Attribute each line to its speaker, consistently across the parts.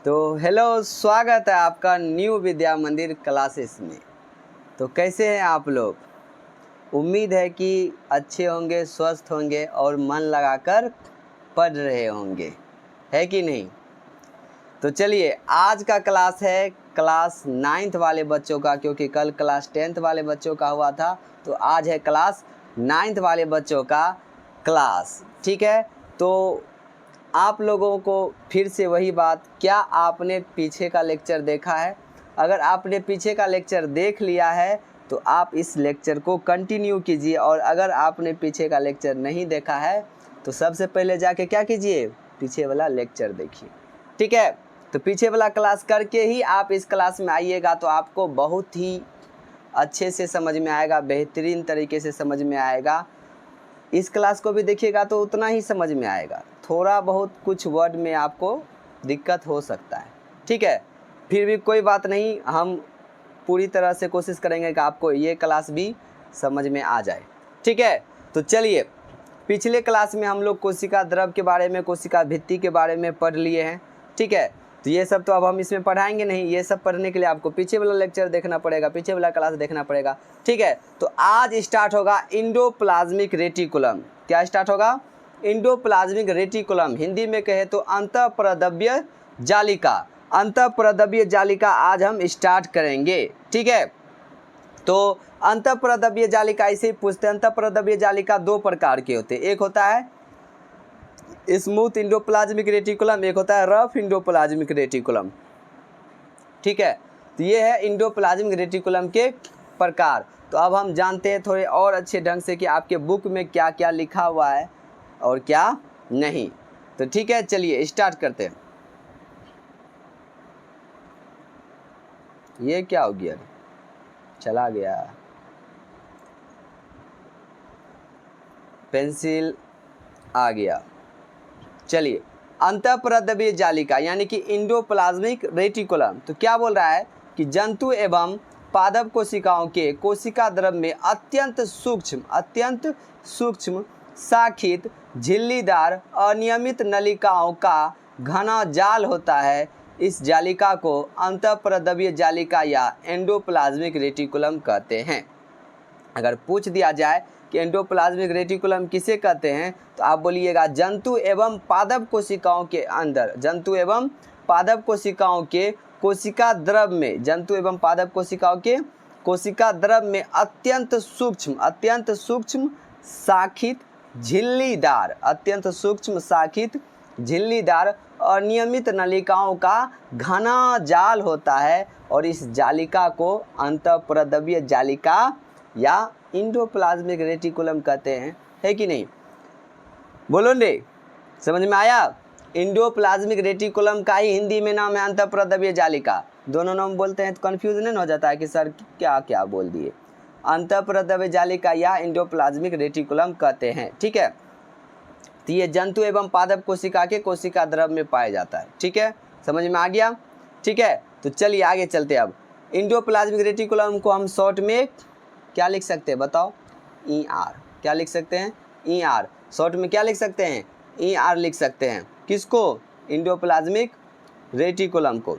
Speaker 1: तो हेलो, स्वागत है आपका न्यू विद्या मंदिर क्लासेस में। तो कैसे हैं आप लोग? उम्मीद है कि अच्छे होंगे, स्वस्थ होंगे और मन लगाकर पढ़ रहे होंगे, है कि नहीं? तो चलिए, आज का क्लास है क्लास 9th वाले बच्चों का, क्योंकि कल क्लास 10th वाले बच्चों का हुआ था। तो आज है क्लास 9th वाले बच्चों का क्लास, ठीक है। तो आप लोगों को फिर से वही बात, क्या आपने पीछे का लेक्चर देखा है? अगर आपने पीछे का लेक्चर देख लिया है तो आप इस लेक्चर को कंटिन्यू कीजिए, और अगर आपने पीछे का लेक्चर नहीं देखा है तो सबसे पहले जाके क्या कीजिए, पीछे वाला लेक्चर देखिए, ठीक है। तो पीछे वाला क्लास करके ही आप इस क्लास में आइएगा तो आपको बहुत ही अच्छे से समझ में आएगा, बेहतरीन तरीके से समझ में आएगा। इस क्लास को भी देखिएगा तो उतना ही समझ में आएगा, थोड़ा बहुत कुछ वर्ड में आपको दिक्कत हो सकता है, ठीक है। फिर भी कोई बात नहीं, हम पूरी तरह से कोशिश करेंगे कि आपको ये क्लास भी समझ में आ जाए, ठीक है। तो चलिए, पिछले क्लास में हम लोग कोशिका द्रव के बारे में, कोशिका भित्ति के बारे में पढ़ लिए हैं, ठीक है। तो ये सब तो अब हम इसमें पढ़ाएंगे नहीं, ये सब पढ़ने के लिए आपको पीछे वाला लेक्चर देखना पड़ेगा, पीछे वाला क्लास देखना पड़ेगा, ठीक है। तो आज स्टार्ट होगा इंडोप्लाज्मिक रेटिकुलम। क्या स्टार्ट होगा? इंडोप्लाज्मिक रेटिकुलम, हिंदी में कहे तो अंतःपरद्रव्य जालिका। अंतःपरद्रव्य जालिका आज हम स्टार्ट करेंगे, ठीक है। तो अंतःपरद्रव्य जालिका ऐसे ही पूछते हैं। अंतःपरद्रव्य जालिका दो प्रकार के होते हैं, एक होता है स्मूथ इंडोप्लाज्मिक रेटिकुलम, एक होता है रफ इंडोप्लाज्मिक रेटिकुलम, ठीक है। तो ये है इंडोप्लाज्मिक रेटिकुलम के प्रकार। तो अब हम जानते हैं थोड़े और अच्छे ढंग से कि आपके बुक में क्या क्या लिखा हुआ है और क्या नहीं। तो ठीक है, चलिए स्टार्ट करते हैं। ये क्या हो गया, चला गया पेंसिल, आ गया। चलिए, अंतःपरद्रव्य जालिका यानी कि इंडोप्लाज्मिक रेटिकुलम। तो क्या बोल रहा है कि जंतु एवं पादप कोशिकाओं के कोशिका द्रव में अत्यंत सूक्ष्म शाखित झिल्लीदार अनियमित नलिकाओं का घना जाल होता है। इस जालिका को अंतःपरद्रव्य जालिका या एंडोप्लाज्मिक रेटिकुलम कहते हैं। अगर पूछ दिया जाए कि एंडोप्लाज्मिक रेटिकुलम किसे कहते हैं, तो आप बोलिएगा जंतु एवं पादप कोशिकाओं के अंदर, जंतु एवं पादप कोशिकाओं के कोशिका द्रव में, जंतु एवं पादप कोशिकाओं के कोशिका द्रव में अत्यंत सूक्ष्म शाखित झिल्लीदार, अत्यंत सूक्ष्म शाखित झिल्लीदार अनियमित नलिकाओं का घना जाल होता है, और इस जालिका को अंतःपरद्रव्य जालिका या इंडोप्लाज्मिक रेटिकुलम कहते हैं, है कि नहीं? बोलो रे, समझ में आया? इंडोप्लाज्मिक रेटिकुलम का ही हिंदी में नाम है अंतःपरद्रव्य जालिका। दोनों नाम बोलते हैं तो कंफ्यूजन हो जाता है कि सर क्या क्या बोल दिए। अंतःपरद्रव्य जालिका या इंडोप्लाज्मिक रेटिकुलम कहते हैं, ठीक है। तो ये जंतु एवं पादप कोशिका के कोशिका द्रव में पाया जाता है, ठीक है। समझ में आ गया, ठीक है। तो चलिए आगे चलते हैं। अब इंडोप्लाज्मिक रेटिकुलम को हम शॉर्ट में क्या लिख सकते हैं, बताओ? ER। क्या लिख सकते हैं? ER। शॉर्ट में क्या लिख सकते हैं? ER लिख सकते हैं। किसको? इंडोप्लाज्मिक रेटिकुलम को।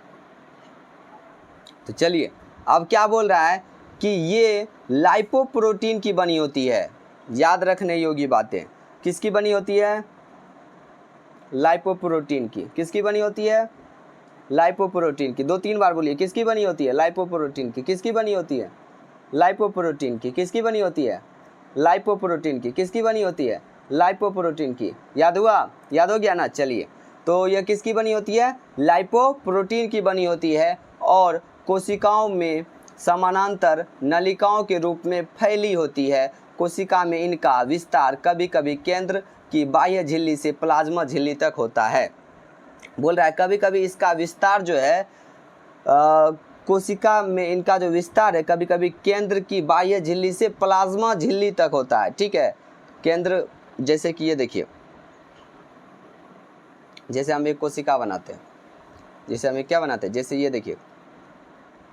Speaker 1: तो चलिए, अब क्या बोल रहा है कि ये लाइपोप्रोटीन की बनी होती है। याद रखने योग्य बातें, किसकी बनी होती है? लाइपोप्रोटीन की। किसकी बनी होती है? लाइपोप्रोटीन की। 2-3 बार बोलिए, किसकी बनी होती है? लाइपोप्रोटीन की। किसकी बनी होती है? लाइपोप्रोटीन की। किसकी बनी होती है? लाइपोप्रोटीन की। किसकी बनी होती है? लाइपोप्रोटीन की। याद हुआ? याद हो गया ना? चलिए, तो यह किसकी बनी होती है? लाइपोप्रोटीन की बनी होती है, और कोशिकाओं में समानांतर नलिकाओं के रूप में फैली होती है। कोशिका में इनका विस्तार कभी कभी केंद्र की बाह्य झिल्ली से प्लाज्मा झिल्ली तक होता है। बोल रहा है कभी कभी इसका विस्तार जो है कोशिका में इनका जो विस्तार है कभी कभी केंद्र की बाह्य झिल्ली से प्लाज्मा झिल्ली तक होता है, ठीक है। केंद्र, जैसे कि ये देखिए, जैसे हम एक कोशिका बनाते हैं, जैसे हम एक क्या बनाते हैं, जैसे ये देखिए,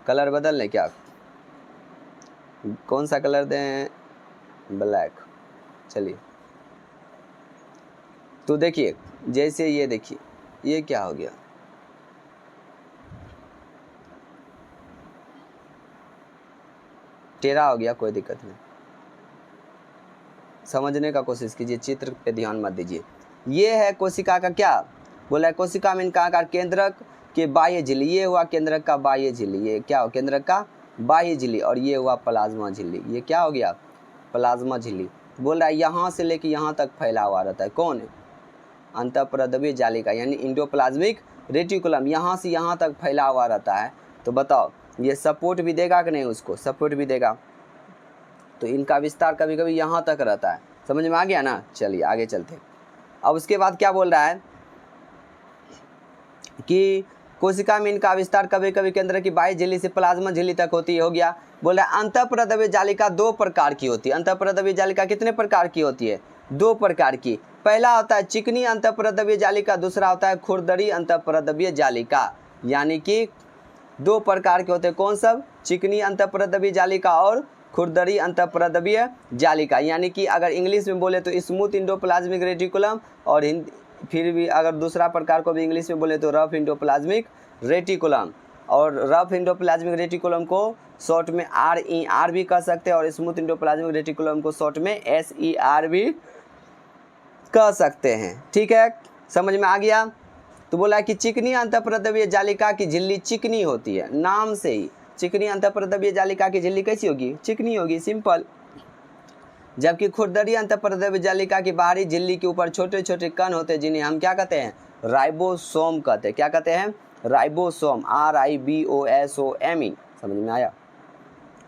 Speaker 1: कलर बदल लें क्या? कौन सा कलर दें? ब्लैक। चलिए, तो देखिए, जैसे ये देखिए, ये क्या हो गया, टेढ़ा हो गया, कोई दिक्कत नहीं, समझने का कोशिश कीजिए, चित्र पे ध्यान मत दीजिए। ये है कोशिका का क्या बोला है, कोशिका में इनका आकार केंद्रक के बाह्य झिल्ली, ये हुआ केंद्रक का बाह्य झिल्ली, ये क्या हो केंद्रक का बाह्य झिल्ली, और ये हुआ प्लाज्मा झिल्ली, ये क्या हो गया प्लाज्मा झिल्ली। बोल रहा है यहाँ से लेके यहाँ तक फैला हुआ रहता है, कौन अंतःपरद्रव्य जालिका यानी इंडोप्लाज्मिक रेटिकुलम, यहाँ से यहाँ तक फैला हुआ रहता है। तो बताओ ये सपोर्ट भी देगा कि नहीं, उसको सपोर्ट भी देगा, तो इनका विस्तार कभी कभी यहाँ तक रहता है, समझ में आ गया ना। चलिए आगे चलते हैं। अब उसके बाद क्या बोल रहा है कि कोशिका में इनका विस्तार कभी कभी केंद्र की बाह्य झिल्ली से प्लाज्मा झिल्ली तक होती है, हो गया। बोला अंतःपरद्रव्य जालिका दो प्रकार की होती है। अंतःपरद्रव्य जालिका कितने प्रकार की होती है, दो प्रकार की। पहला होता है चिकनी अंतःपरद्रव्य जालिका, दूसरा होता है खुरदरी अंतःपरद्रव्य जालिका, यानी कि दो प्रकार के होते हैं। कौन सब, चिकनी अंतःपरद्रव्य जालिका और खुरदरी अंतःपरद्रव्य जालिका, यानी कि अगर इंग्लिश में बोले तो स्मूथ इंडोप्लाज्मिक रेटिकुलम, और फिर भी अगर दूसरा प्रकार को भी इंग्लिश में बोले तो रफ इंडोप्लाज्मिक रेटिकुलम। और रफ इंडोप्लाज्मिक रेटिकुलम को शॉर्ट में RER भी कह सकते हैं, और स्मूथ इंडोप्लाज्मिक रेटिकुलम को शॉर्ट में SER भी कह सकते हैं। ठीक है, समझ में आ गया। तो बोला कि चिकनी अंतःपरद्रव्य जालिका की झिल्ली चिकनी होती है, नाम से ही चिकनी अंतःपरद्रव्य जालिका की झिल्ली कैसी होगी, चिकनी होगी, सिंपल। जबकि खुरदरी अंतःपरद्रव्य जालिका की बाहरी झिल्ली के ऊपर छोटे छोटे कण होते हैं, जिन्हें हम क्या कहते हैं, राइबोसोम कहते हैं। क्या कहते हैं, राइबोसोम, RIBOSOME। समझ में आया,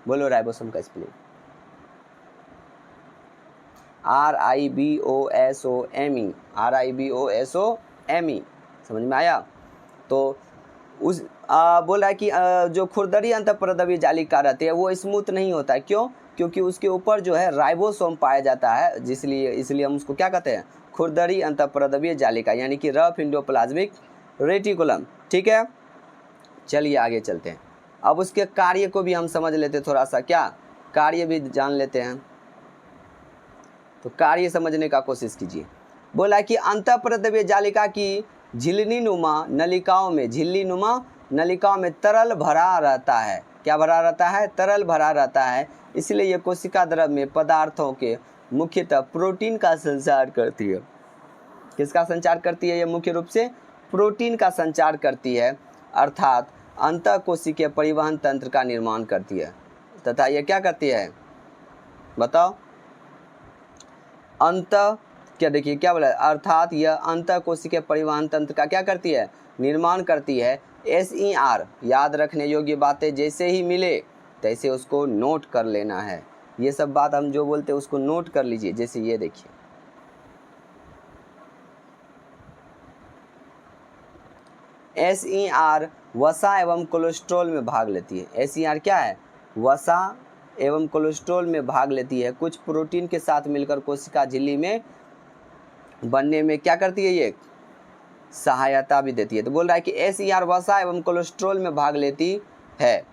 Speaker 1: बोलो राइबोसोम का स्पेलिंग, RIBOSOME, RIBOSOME, समझ में आया। तो उस बोला है कि जो खुरदरी अंतःपरद्रव्य जालिका रहती है वो स्मूथ नहीं होता है, क्यों, क्योंकि उसके ऊपर जो है राइबोसोम पाया जाता है, इसलिए हम उसको क्या कहते हैं, खुरदरी अंतःपरद्रव्य जालिका, यानी कि रफ इंडोप्लाज्मिक रेटिकुलम। ठीक है, चलिए आगे चलते हैं। अब उसके कार्य को भी हम समझ लेते हैं, थोड़ा सा क्या कार्य भी जान लेते हैं, तो कार्य समझने का कोशिश कीजिए। बोला कि अंतःपरद्रव्य जालिका की झिल्ली नुमा नलिकाओं में तरल भरा रहता है। क्या भरा रहता है, तरल भरा रहता है। इसलिए ये कोशिका द्रव में पदार्थों के मुख्यतः प्रोटीन का संचार करती है। किसका संचार करती है, ये मुख्य रूप से प्रोटीन का संचार करती है, अर्थात अंतःकोशिकीय परिवहन तंत्र का निर्माण करती है। तथा ये क्या करती है, बताओ, क्या देखिए क्या बोला, अर्थात यह अंतःकोशिकीय परिवहन तंत्र का क्या करती है, निर्माण करती है। SER याद रखने योग्य बातें जैसे ही मिले तैसे उसको नोट कर लेना है। ये सब बात हम जो बोलते हैं उसको नोट कर लीजिए। जैसे ये देखिए, SER वसा एवं कोलेस्ट्रॉल में भाग लेती है। SER क्या है, वसा एवं कोलेस्ट्रॉल में भाग लेती है। कुछ प्रोटीन के साथ मिलकर कोशिका झिल्ली में बनने में क्या करती है, ये सहायता भी देती है। तो बोल रहा है कि SER वसा एवं कोलेस्ट्रॉल में भाग लेती है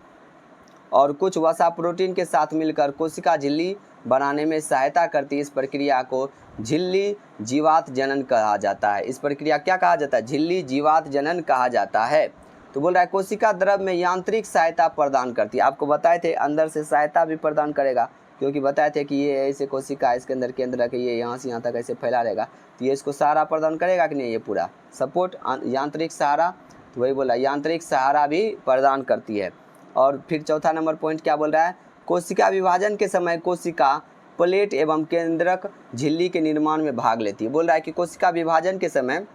Speaker 1: और कुछ वसा प्रोटीन के साथ मिलकर कोशिका झिल्ली बनाने में सहायता करती है। इस प्रक्रिया को झिल्ली जीवात जनन कहा जाता है। इस प्रक्रिया क्या कहा जाता है, झिल्ली जीवात जनन कहा जाता है। तो बोल रहा है कोशिका द्रव में यांत्रिक सहायता प्रदान करती है। आपको बताए थे अंदर से सहायता भी प्रदान करेगा, क्योंकि बताए थे कि ये ऐसे कोशिका इसके अंदर केंद्र है कि ये यहाँ से यहाँ तक ऐसे फैला रहेगा, तो ये इसको सहारा प्रदान करेगा कि नहीं, ये पूरा सपोर्ट, यांत्रिक सहारा। तो वही बोला, यांत्रिक सहारा भी प्रदान करती है। और फिर चौथा नंबर पॉइंट क्या बोल रहा है, कोशिका विभाजन के समय कोशिका प्लेट एवं केंद्रक झिल्ली के निर्माण में भाग लेती है। बोल रहा है कि कोशिका विभाजन के समय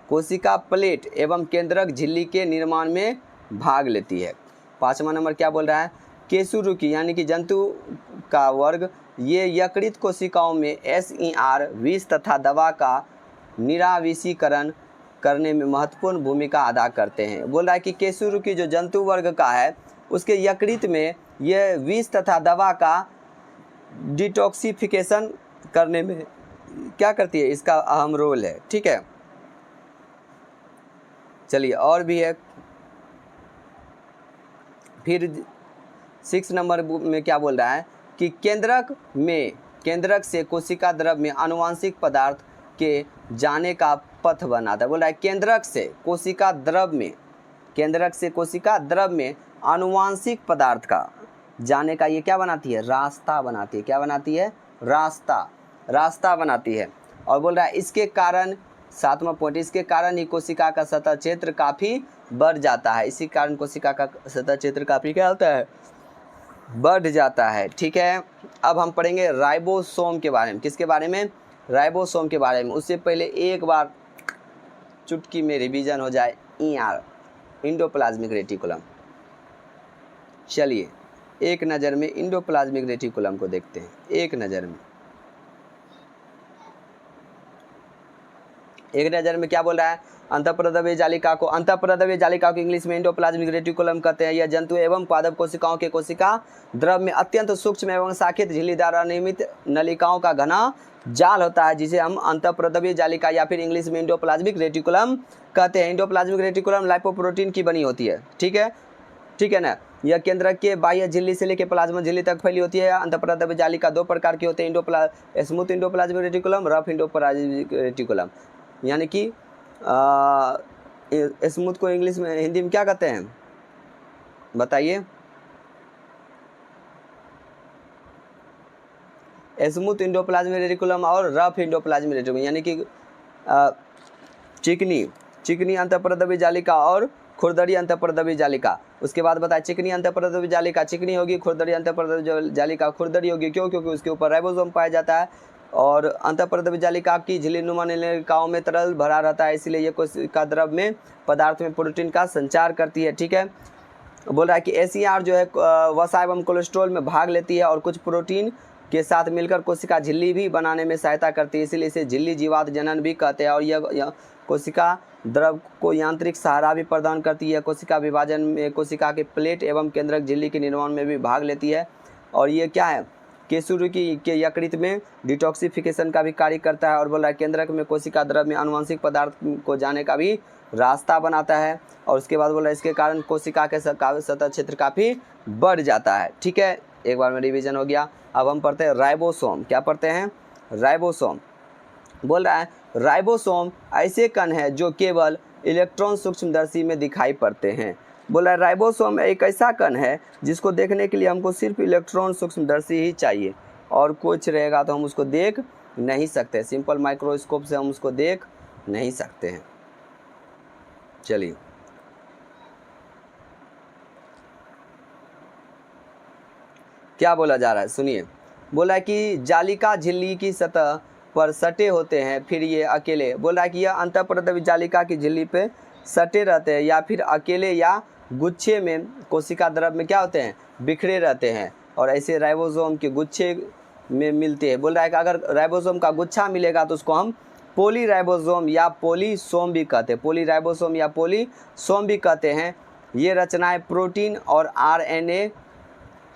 Speaker 1: कोशिका प्लेट एवं केंद्रक झिल्ली के निर्माण में भाग लेती है। पाँचवा नंबर क्या बोल रहा है, केशुरुकी यानी कि जंतु का वर्ग ये यकृत कोशिकाओं में SER विष तथा दवा का निराविषीकरण करने में महत्वपूर्ण भूमिका अदा करते हैं। बोल रहा है कि केशुरुकी जो जंतु वर्ग का है उसके यकृत में ये विष तथा दवा का डिटॉक्सिफिकेशन करने में क्या करती है, इसका अहम रोल है। ठीक है, चलिए और भी है। फिर 6 नंबर में क्या बोल रहा है कि केंद्रक से कोशिका द्रव में आनुवांशिक पदार्थ के जाने का पथ बनाता है। बोल रहा है केंद्रक से कोशिका द्रव में आनुवांशिक पदार्थ का जाने का ये क्या बनाती है, रास्ता बनाती है। क्या बनाती है, रास्ता बनाती है। और बोल रहा है इसके कारण, 7वां पॉइंट, इसके कारण ही कोशिका का सतह क्षेत्र काफ़ी बढ़ जाता है। इसी कारण कोशिका का सतह क्षेत्र काफ़ी क्या होता है, बढ़ जाता है। ठीक है, अब हम पढ़ेंगे राइबोसोम के बारे में। किसके बारे में, राइबोसोम के बारे में। उससे पहले एक बार चुटकी में रिवीजन हो जाए, इंडोप्लाज्मिक रेटिकुलम। चलिए एक नज़र में इंडोप्लाज्मिक रेटिकुलम को देखते हैं, एक नज़र में क्या बोल रहा है, अंतःप्रद्रव्य जालिका को इंग्लिश में इंडोप्लाज्मिक रेटिकुलम कहते हैं। यह जंतु एवं पादप कोशिकाओं के कोशिका द्रव में अत्यंत सूक्ष्म एवं शाखित झिल्लीदार अनियमित नलिकाओं का घना जाल होता है, जिसे हम अंतःप्रद्रव्य जालिका या फिर इंग्लिश में इंडोप्लाज्मिक रेटिकुलम कहते हैं। इंडोप्लाज्मिक रेटिकुलम लाइपोप्रोटीन की बनी होती है। ठीक है ना। यह केंद्रक के बाह्य झिल्ली से लेकर प्लाज्मा झिल्ली तक फैली होती है। अंतःप्रद्रव्य जालिका 2 प्रकार की होते हैं, smooth endoplasmic reticulum, rough endoplasmic reticulum. यानी कि स्मूथ को इंग्लिश में, हिंदी में क्या कहते हैं बताइए, स्मूथ इंडोप्लाज्मिक रेटिकुलम और रफ इंडोप्लाज्मिक रेटिकुलम, यानी कि चिकनी अंतःप्रद्रव्य जालिका और खुरदरी अंतःप्रद्रव्य जालिका। उसके बाद बताए चिकनी अंतःप्रद्रव्य जालिका चिकनी होगी, खुरदरी अंतःप्रद्रव्य जालिका खुरदरी होगी। क्यों? क्योंकि उसके ऊपर राइबोसोम पाया जाता है और अंतःप्रद्रव्य जालिका की झिल्लीनुमा नलिकाओं में तरल भरा रहता है, इसलिए ये कोशिका द्रव में पदार्थ में प्रोटीन का संचार करती है। ठीक है, बोल रहा है कि एसीआर जो है वसा एवं कोलेस्ट्रॉल में भाग लेती है और कुछ प्रोटीन के साथ मिलकर कोशिका झिल्ली भी बनाने में सहायता करती है, इसलिए इसे झिल्ली जीवात जनन भी कहते हैं। और यह कोशिका द्रव को यांत्रिक सहारा भी प्रदान करती है। कोशिका विभाजन में कोशिका के प्लेट एवं केंद्रक झिल्ली के निर्माण में भी भाग लेती है। और ये क्या है, केसुरुकी के यकृत में डिटॉक्सिफिकेशन का भी कार्य करता है। और बोल रहा है केंद्रक में कोशिका द्रव में आनुवंशिक पदार्थ को जाने का भी रास्ता बनाता है। और उसके बाद बोला इसके कारण कोशिका के सतह क्षेत्र काफ़ी बढ़ जाता है। ठीक है, एक बार में रिवीजन हो गया। अब हम पढ़ते हैं राइबोसोम। क्या पढ़ते हैं, राइबोसोम। बोल रहा है राइबोसोम ऐसे कण हैं जो केवल इलेक्ट्रॉन सूक्ष्मदर्शी में दिखाई पड़ते हैं। बोला राइबोसोम एक ऐसा कण है जिसको देखने के लिए हमको सिर्फ इलेक्ट्रॉन सूक्ष्मदर्शी ही चाहिए, और कुछ रहेगा तो हम उसको देख नहीं सकते, सिंपल माइक्रोस्कोप से हम उसको देख नहीं सकते हैं। चलिए क्या बोला जा रहा है सुनिए। बोला कि जालिका झिल्ली की सतह पर सटे होते हैं, फिर ये अकेले, बोला कि यह अंतःप्रद्रव्य जालिका की झिल्ली पे सटे रहते हैं या फिर अकेले या गुच्छे में कोशिका द्रव में क्या होते हैं, बिखरे रहते हैं। और ऐसे राइबोसोम के गुच्छे में मिलते हैं। बोल रहा है कि अगर राइबोसोम का गुच्छा मिलेगा तो उसको हम पोलीराइबोसोम या पोलीसोम भी कहते हैं, पोलीराइबोसोम या पोलीसोम भी कहते हैं। ये रचनाएं प्रोटीन और आरएनए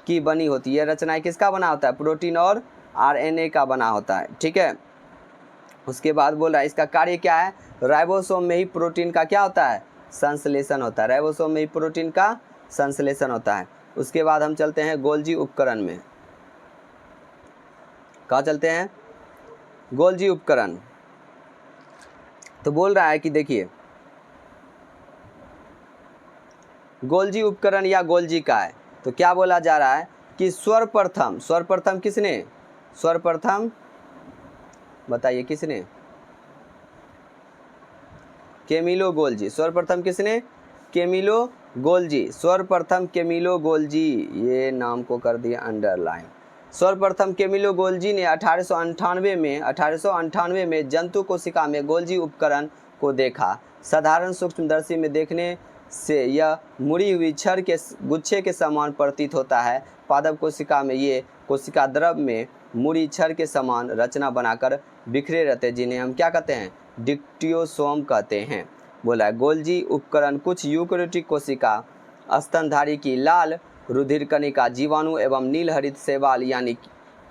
Speaker 1: की बनी होती है। रचनाएं किसका बना होता है, प्रोटीन और आरएनए का बना होता है। ठीक है, उसके बाद बोल रहा है इसका कार्य क्या है, राइबोसोम में ही प्रोटीन का क्या होता है, संश्लेषण होता है। राइबोसोम में ही प्रोटीन का संश्लेषण होता है। उसके बाद हम चलते हैं गोल्जी उपकरण में। कहाँ चलते हैं, गोल्जी उपकरण। तो बोल रहा है कि देखिए गोल्जी उपकरण या गोल्जी का है, तो क्या बोला जा रहा है कि सर्वप्रथम किसने, सर्वप्रथम बताइए किसने, कैमिलो गोल्जी। सर्वप्रथम किसने, कैमिलो गोल्जी। सर्वप्रथम कैमिलो गोल्जी, ये नाम को कर दिया अंडरलाइन। सर्वप्रथम कैमिलो गोल्जी ने 1898 में जंतु कोशिका में गोल्जी उपकरण को देखा। साधारण सूक्ष्मदर्शी में देखने से यह मुड़ी हुई छड़ के गुच्छे के समान प्रतीत होता है। पादप कोशिका में ये कोशिका द्रव में मुड़ी छड़ के समान रचना बनाकर बिखरे रहते हैं, जिन्हें हम क्या कहते हैं, डिक्टियोसोम कहते हैं। बोला है गोल्जी उपकरण कुछ यूकेरियोटिक कोशिका स्तनधारी की लाल रुधिर कणिका जीवाणु एवं नील हरित शैवाल यानी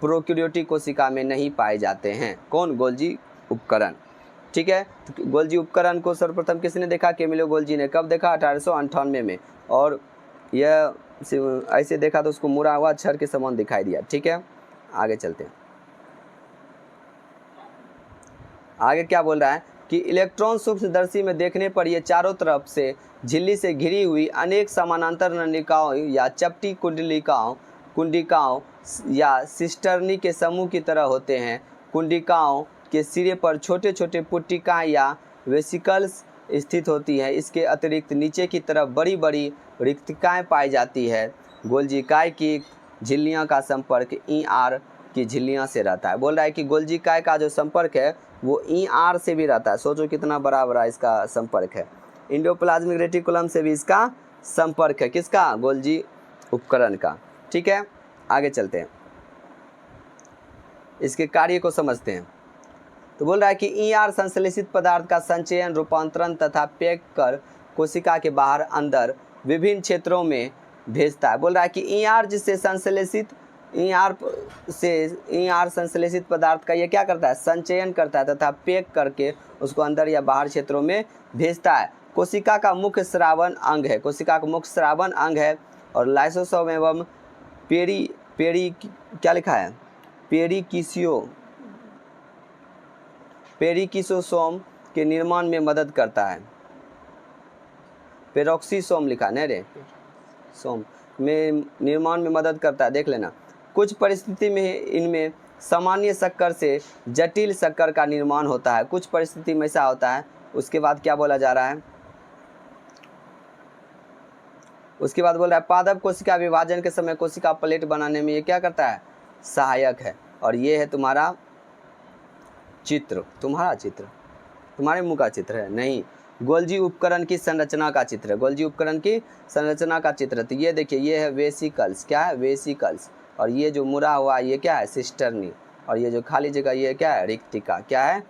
Speaker 1: प्रोकैरियोटिक कोशिका में नहीं पाए जाते हैं। कौन, गोल्जी उपकरण। ठीक है, तो गोल्जी उपकरण को सर्वप्रथम किसने देखा, कैमिलो गोल्जी ने। कब देखा, 1898 में। और यह ऐसे देखा तो उसको मुड़ा हुआ छड़ के समान दिखाई दिया। ठीक है, आगे चलते हैं। आगे क्या बोल रहा है कि इलेक्ट्रॉन सूक्ष्मदर्शी में देखने पर यह चारों तरफ से झिल्ली से घिरी हुई अनेक समानांतर नलिकाओं या चपटी कुंडलिकाओं कुंडिकाओं या सिस्टर्नी के समूह की तरह होते हैं। कुंडिकाओं के सिरे पर छोटे छोटे पुट्टिकाएँ या वेसिकल्स स्थित होती है। इसके अतिरिक्त नीचे की तरफ बड़ी बड़ी रिक्तिकाएँ पाई जाती है। गोल्जी काय की झिल्लियों का संपर्क ER की झिल्लियों से रहता है। बोल रहा है कि गोल्जी काय का जो संपर्क है वो ER से भी रहता है। सोचो कितना बड़ा बड़ा इसका संपर्क है। इंडोप्लाज्मिक रेटिकुलम से भी इसका संपर्क है। किसका? गोल्जी उपकरण का। ठीक है, आगे चलते हैं, इसके कार्य को समझते हैं। तो बोल रहा है कि ER संश्लेषित पदार्थ का संचयन, रूपांतरण तथा पैक कर कोशिका के बाहर अंदर विभिन्न क्षेत्रों में भेजता है। बोल रहा है कि ER जिससे संश्लेषित ER संश्लेषित पदार्थ का ये क्या करता है? संचयन करता है तथा पैक करके उसको अंदर या बाहर क्षेत्रों में भेजता है। कोशिका का मुख्य स्रावन अंग है। कोशिका का मुख्य स्रावन अंग है और लाइसोसोम एवं क्या लिखा है? पेरिकिसोसोम के निर्माण में मदद करता है। पेरोक्सीसोम लिखा नहीं रे, सोम में निर्माण में मदद करता है, देख लेना। कुछ परिस्थिति में इनमें सामान्य शक्कर से जटिल शक्कर का निर्माण होता है। कुछ परिस्थिति में ऐसा होता है। उसके बाद क्या बोला जा रहा है? उसके बाद बोल रहा है पादप कोशिका विभाजन के समय कोशिका प्लेट बनाने में ये क्या करता है? सहायक है। और ये है तुम्हारा चित्र, तुम्हारे मुंह का चित्र है नहीं, गोल्जी उपकरण की संरचना का चित्र है। गोल्जी उपकरण की संरचना का चित्र। तो ये देखिए, ये है वेसिकल्स। क्या है? वेसिकल्स। और ये जो मुड़ा हुआ ये क्या है? सिस्टर्नी। और ये जो खाली जगह ये क्या है? रिक्तिका। क्या है?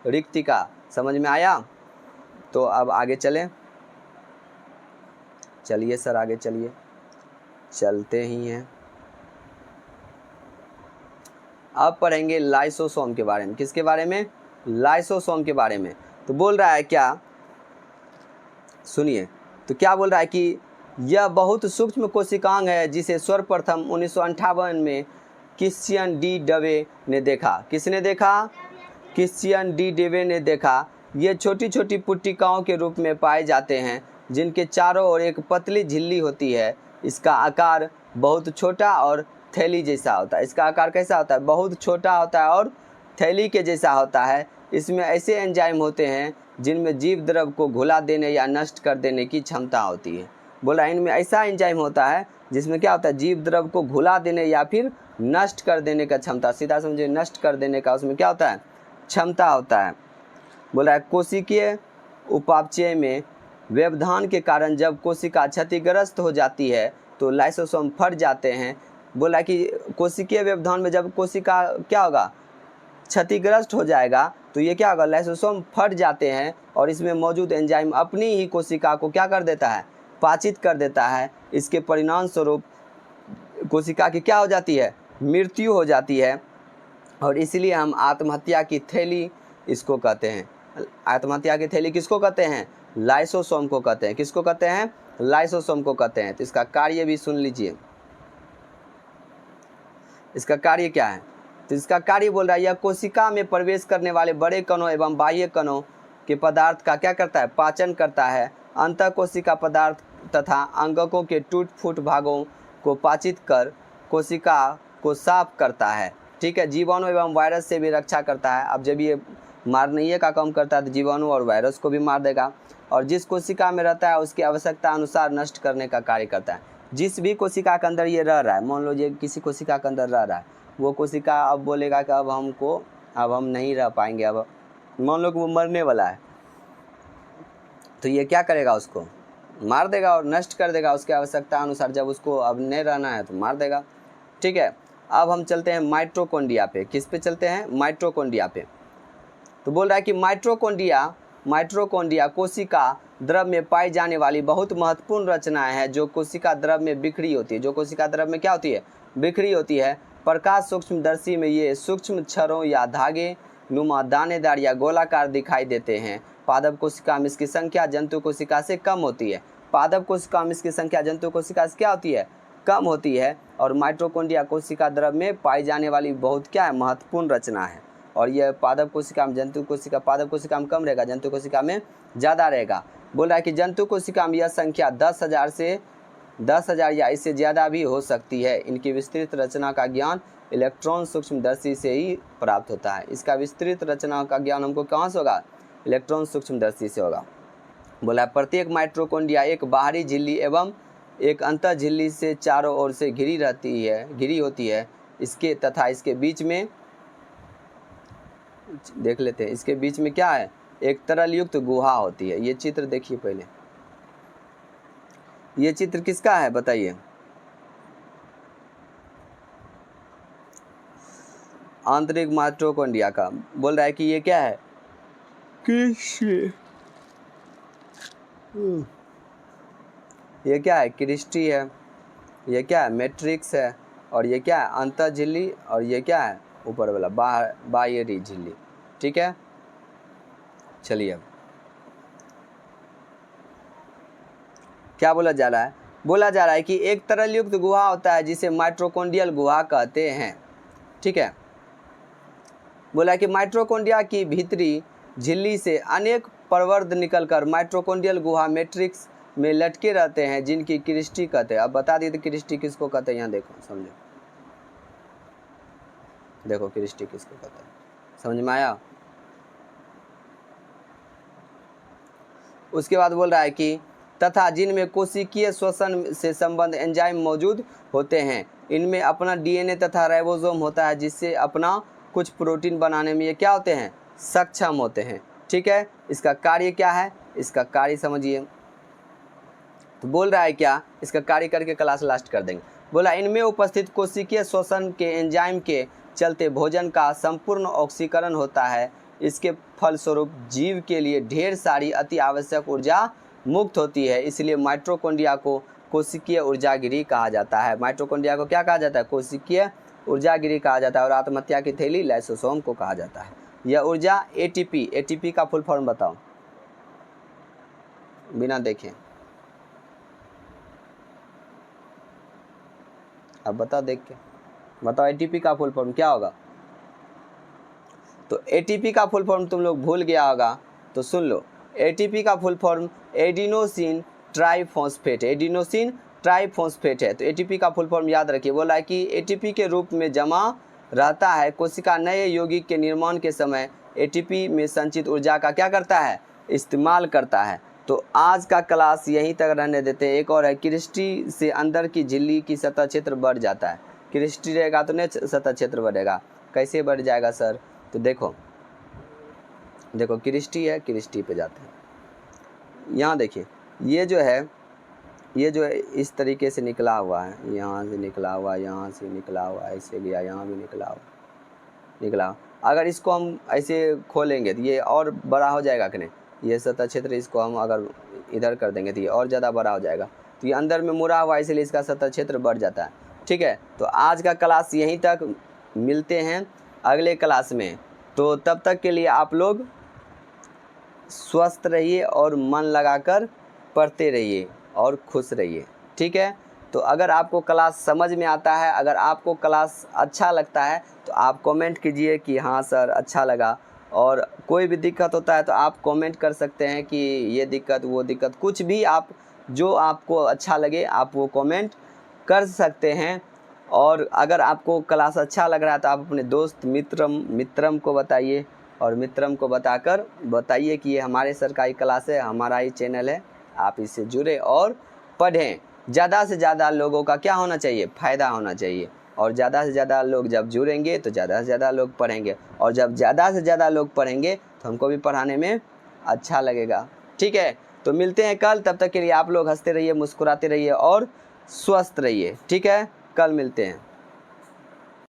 Speaker 1: रिक्तिका। समझ में आया? तो अब आगे चलें। चलिए सर आगे चलिए, चलते ही हैं। अब पढ़ेंगे लाइसोसोम के बारे में। किसके बारे में? लाइसोसोम के बारे में। तो बोल रहा है क्या, सुनिए, तो क्या बोल रहा है कि यह बहुत सूक्ष्म कोशिकांग है जिसे सर्वप्रथम 1958 में क्रिश्चियन डी डवे ने देखा। किसने देखा? क्रिश्चियन डी डवे ने देखा। ये छोटी छोटी पुट्टिकाओं के रूप में पाए जाते हैं जिनके चारों ओर एक पतली झिल्ली होती है। इसका आकार बहुत छोटा और थैली जैसा होता है। इसका आकार कैसा होता है? बहुत छोटा होता है और थैली के जैसा होता है। इसमें ऐसे एंजाइम होते हैं जिनमें जीव द्रव को घुला देने या नष्ट कर देने की क्षमता होती है। बोला इनमें ऐसा एंजाइम होता है जिसमें क्या होता है? जीव द्रव को घुला देने या फिर नष्ट कर देने का क्षमता। सीधा समझे, नष्ट कर देने का उसमें क्या होता है? क्षमता होता है। बोला है कोशिकीय उपापचय में व्यवधान के कारण जब कोशिका क्षतिग्रस्त हो जाती है तो लाइसोसोम फट जाते हैं। बोला कि कोशिकीय व्यवधान में जब कोशिका क्या होगा? क्षतिग्रस्त हो जाएगा तो ये क्या होगा? लाइसोसोम फट जाते हैं और इसमें मौजूद एंजाइम अपनी ही कोशिका को क्या कर देता है? पाचित कर देता है। इसके परिणाम स्वरूप कोशिका की क्या हो जाती है? मृत्यु हो जाती है। और इसलिए हम आत्महत्या की थैली इसको कहते हैं। आत्महत्या की थैली किसको कहते हैं? लाइसोसोम को कहते हैं। किसको कहते हैं? लाइसोसोम को कहते हैं। तो इसका कार्य भी सुन लीजिए, इसका कार्य क्या है? तो इसका कार्य बोल रहा है यह कोशिका में प्रवेश करने वाले बड़े कणों एवं बाह्य कणों के पदार्थ का क्या करता है? पाचन करता है। अंतः कोशिका पदार्थ तथा अंगकों के टूट फूट भागों को पाचित कर कोशिका को साफ करता है। ठीक है, जीवाणु एवं वायरस से भी रक्षा करता है। अब जब ये मारने का काम करता है तो जीवाणु और वायरस को भी मार देगा। और जिस कोशिका में रहता है उसकी आवश्यकता अनुसार नष्ट करने का कार्य करता है। जिस भी कोशिका के अंदर ये रह रहा है, मान लो ये किसी कोशिका के अंदर रह रहा है, वो कोशिका अब बोलेगा कि अब हम नहीं रह पाएंगे, अब मान लो कि वो मरने वाला है, तो ये क्या करेगा? उसको मार देगा और नष्ट कर देगा उसकी आवश्यकता अनुसार। जब उसको अब नहीं रहना है तो मार देगा। ठीक है, अब हम चलते हैं माइटोकॉन्ड्रिया पे। किस पे चलते हैं? माइटोकॉन्ड्रिया पे। तो बोल रहा है कि माइटोकॉन्ड्रिया कोशिका द्रव में पाई जाने वाली बहुत महत्वपूर्ण रचनाएं हैं जो कोशिका द्रव में बिखरी होती है। जो कोशिका द्रव में क्या होती है? बिखरी होती है। प्रकाश सूक्ष्मदर्शी में ये सूक्ष्म क्षरों या धागे नुमा दानेदार या गोलाकार दिखाई देते हैं। पादप कोशिका में इसकी संख्या जंतु कोशिका से कम होती है। पादप कोशिका में इसकी संख्या जंतु कोशिका से क्या होती है? कम होती है। और माइटोकॉन्ड्रिया कोशिका द्रव में पाई जाने वाली बहुत क्या है? महत्वपूर्ण रचना है। और यह पादप कोशिका में जंतु कोशिका, पादप कोशिका में कम रहेगा, जंतु कोशिका में ज़्यादा रहेगा। बोल रहा है कि जंतु कोशिका में यह संख्या 10,000 से 10,000 या इससे ज़्यादा भी हो सकती है। इनकी विस्तृत रचना का ज्ञान इलेक्ट्रॉन सूक्ष्मदर्शी से ही प्राप्त होता है। इसका विस्तृत रचना का ज्ञान हमको कहाँ से होगा? इलेक्ट्रॉन सूक्ष्मदर्शी से होगा। बोला प्रत्येक माइटोकॉन्ड्रिया एक बाहरी झिल्ली एवं एक अंतः झिल्ली से चारों ओर से घिरी होती है। इसके तथा इसके बीच में देख लेते हैं, इसके बीच में क्या है? एक तरल युक्त गुहा होती है। ये चित्र देखिए पहले, ये चित्र किसका है बताइए? आंतरिक माइटोकॉन्ड्रिया का। बोल रहा है कि ये क्या है? ये क्या है? क्रिस्टी है। ये क्या है? मैट्रिक्स है। और ये क्या है? अंतः झिल्ली। और ये क्या है? ऊपर वाला बाहरी झिल्ली। ठीक है, चलिए अब क्या बोला जा रहा है? बोला जा रहा है कि एक तरल युक्त गुहा होता है जिसे माइटोकॉन्ड्रियल गुहा कहते हैं। ठीक है, बोला कि माइटोकॉन्ड्रिया की भीतरी झिल्ली से अनेक प्रवर्ध निकलकर माइटोकॉन्ड्रियल गुहा मैट्रिक्स में लटके रहते हैं, जिनकी क्रिस्टी कहते हैं। अब बता दिए तो क्रिस्टी किसको कहते हैं? यहाँ देखो, समझो, देखो क्रिस्टी किसको कहते हैं, समझ में आया? उसके बाद बोल रहा है कि तथा जिनमें कोशिकीय श्वसन से संबंध एंजाइम मौजूद होते हैं, इनमें अपना डीएनए तथा राइबोसोम होता है, जिससे अपना कुछ प्रोटीन बनाने में ये क्या होते हैं? सक्षम होते हैं। ठीक है, इसका कार्य क्या है? इसका कार्य समझिए। तो बोल रहा है क्या? इसका कार्य करके क्लास लास्ट कर देंगे। बोला इनमें उपस्थित कोशिकीय श्वसन के एंजाइम के चलते भोजन का संपूर्ण ऑक्सीकरण होता है। इसके फलस्वरूप जीव के लिए ढेर सारी अति आवश्यक ऊर्जा मुक्त होती है। इसलिए माइटोकॉन्ड्रिया को कोशिकीय ऊर्जागिरी कहा जाता है। माइटोकॉन्ड्रिया को क्या कहा जाता है? कोशिकीय ऊर्जागिरी कहा जाता है। और आत्महत्या की थैली लाइसोसोम को कहा जाता है। यह ऊर्जा एटीपी, एटीपी का फुल फॉर्म बताओ बिना देखें। अब बताओ, देख के बताओ एटीपी का फुल फॉर्म क्या होगा? तो एटीपी का फुल फॉर्म तुम लोग भूल गया होगा, तो सुन लो। एटीपी का full form adenosine triphosphate, adenosine triphosphate है। तो एटीपी का फुल फॉर्म याद रखिए। बोला है कि एटीपी के रूप में जमा रहता है। कोशिका नए यौगिक के निर्माण के समय एटीपी में संचित ऊर्जा का क्या करता है? इस्तेमाल करता है। तो आज का क्लास यहीं तक रहने देते हैं। एक और है, क्रिस्टी से अंदर की झिल्ली की सतह क्षेत्र बढ़ जाता है। क्रिस्टी रहेगा तो नहीं सतह क्षेत्र बढ़ेगा। कैसे बढ़ जाएगा सर? तो देखो क्रिस्टी है, क्रिस्टी पे जाते हैं। यहाँ देखिए, ये जो है इस तरीके से निकला हुआ है। यहाँ से निकला हुआ, यहाँ से निकला हुआ, ऐसे गया, यहाँ भी निकला। अगर इसको हम ऐसे खोलेंगे तो ये और बड़ा हो जाएगा कि नहीं? ये सतह क्षेत्र, इसको हम अगर इधर कर देंगे तो ये और ज़्यादा बड़ा हो जाएगा। तो ये अंदर में मुड़ा हुआ है, इसलिए इसका सतह क्षेत्र बढ़ जाता है। ठीक है, तो आज का क्लास यहीं तक। मिलते हैं अगले क्लास में। तो तब तक के लिए आप लोग स्वस्थ रहिए और मन लगाकर पढ़ते रहिए और खुश रहिए। ठीक है, तो अगर आपको क्लास समझ में आता है, अगर आपको क्लास अच्छा लगता है, तो आप कमेंट कीजिए कि हाँ सर अच्छा लगा। और कोई भी दिक्कत होता है तो आप कमेंट कर सकते हैं कि ये दिक्कत वो दिक्कत, कुछ भी आप जो आपको अच्छा लगे आप वो कमेंट कर सकते हैं। और अगर आपको क्लास अच्छा लग रहा है तो आप अपने दोस्त मित्रम को बताइए, और मित्रम को बताइए कि ये हमारे सर का ही क्लास है, हमारा ही चैनल है, आप इससे जुड़े और पढ़ें। ज़्यादा से ज़्यादा लोगों का क्या होना चाहिए? फ़ायदा होना चाहिए। और ज़्यादा से ज़्यादा लोग जब जुड़ेंगे तो ज़्यादा से ज़्यादा लोग पढ़ेंगे, और जब ज़्यादा से ज़्यादा लोग पढ़ेंगे तो हमको भी पढ़ाने में अच्छा लगेगा। ठीक है, तो मिलते हैं कल। तब तक के लिए आप लोग हंसते रहिए, मुस्कुराते रहिए और स्वस्थ रहिए। ठीक है, कल मिलते हैं।